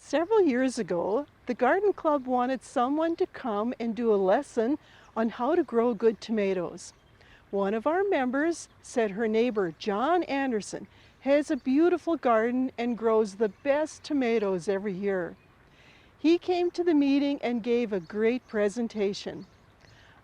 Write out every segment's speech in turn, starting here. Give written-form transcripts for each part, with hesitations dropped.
Several years ago, the garden club wanted someone to come and do a lesson on how to grow good tomatoes. One of our members said her neighbor, John Anderson, has a beautiful garden and grows the best tomatoes every year. He came to the meeting and gave a great presentation.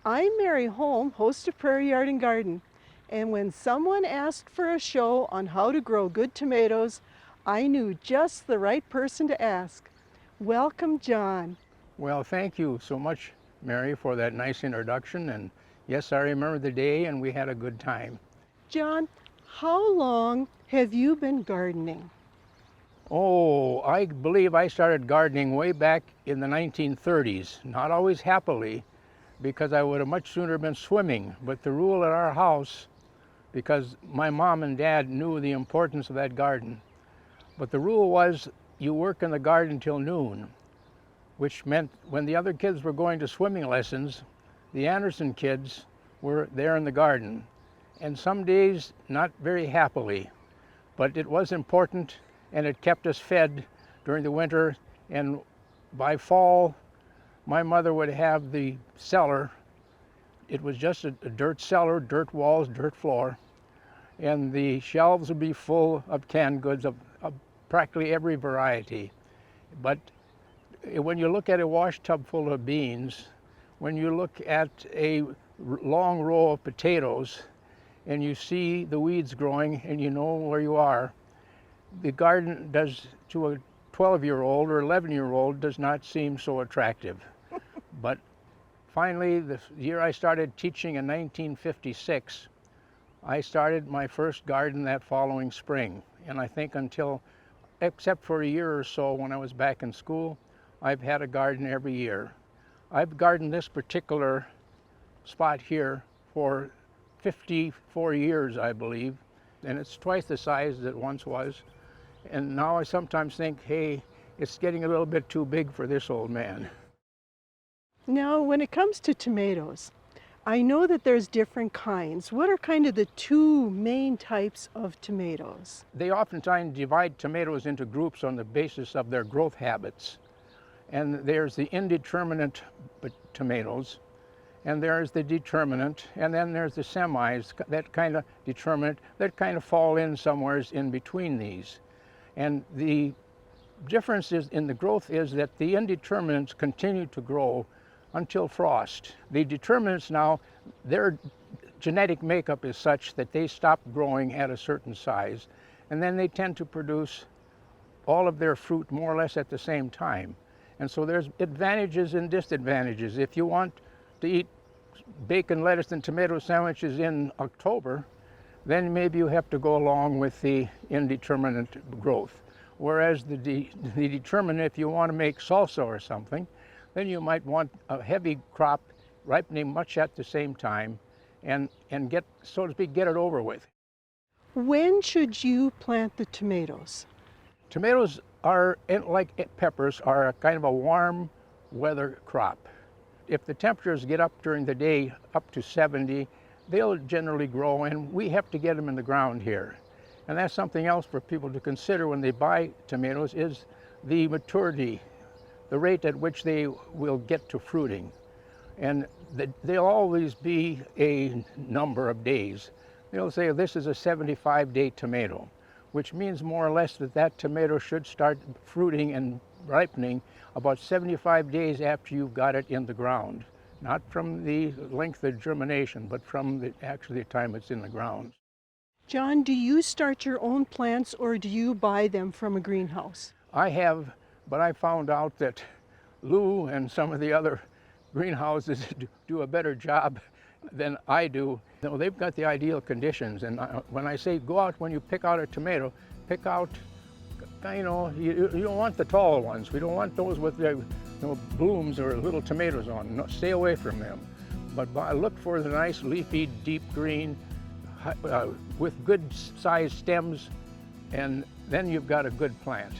I'm Mary Holm, host of Prairie Yard and Garden, and when someone asked for a show on how to grow good tomatoes, I knew just the right person to ask. Welcome, John. Well, thank you so much, Mary, for that nice introduction. And yes, I remember the day and we had a good time. John, how long have you been gardening? Oh, I believe I started gardening way back in the 1930s. Not always happily, because I would have much sooner been swimming. But the rule at our house, because my mom and dad knew the importance of that garden, but the rule was you work in the garden till noon, which meant when the other kids were going to swimming lessons, the Anderson kids were there in the garden. And some days, not very happily, but it was important and it kept us fed during the winter. And by fall, my mother would have the cellar. It was just a dirt cellar, dirt walls, dirt floor. And the shelves would be full of canned goods of practically every variety. But when you look at a wash tub full of beans, when you look at a long row of potatoes and you see the weeds growing and you know where you are, the garden does, to a 12-year-old or 11-year-old, does not seem so attractive. But finally, the year I started teaching in 1956, I started my first garden that following spring. And I think except for a year or so when I was back in school, I've had a garden every year. I've gardened this particular spot here for 54 years, I believe, and it's twice the size that it once was. And now I sometimes think, hey, it's getting a little bit too big for this old man. Now, when it comes to tomatoes, I know that there's different kinds. What are kind of the two main types of tomatoes? They oftentimes divide tomatoes into groups on the basis of their growth habits. And there's the indeterminate tomatoes, and there's the determinate, and then there's the semis, that kind of determinate, that kind of fall in somewhere in between these. And the difference in the growth is that the indeterminates continue to grow until frost. The determinants now, their genetic makeup is such that they stop growing at a certain size, and then they tend to produce all of their fruit more or less at the same time. And so there's advantages and disadvantages. If you want to eat bacon, lettuce, and tomato sandwiches in October, then maybe you have to go along with the indeterminate growth. Whereas the determinate, if you want to make salsa or something, then you might want a heavy crop ripening much at the same time and get, so to speak, get it over with. When should you plant the tomatoes? Tomatoes are, like peppers, are a kind of a warm weather crop. If the temperatures get up during the day up to 70, they'll generally grow, and we have to get them in the ground here. And that's something else for people to consider when they buy tomatoes, is the maturity, the rate at which they will get to fruiting. And they'll always be a number of days. They'll say this is a 75-day tomato, which means more or less that tomato should start fruiting and ripening about 75 days after you've got it in the ground. Not from the length of germination, but from actually the time it's in the ground. John, do you start your own plants or do you buy them from a greenhouse? I have, but I found out that Lou and some of the other greenhouses do a better job than I do. You know, they've got the ideal conditions, and when I say go out, when you pick out a tomato, pick out, you know, you don't want the tall ones. We don't want those with the blooms or little tomatoes on. No, stay away from them. But look for the nice leafy, deep green, with good sized stems, and then you've got a good plant.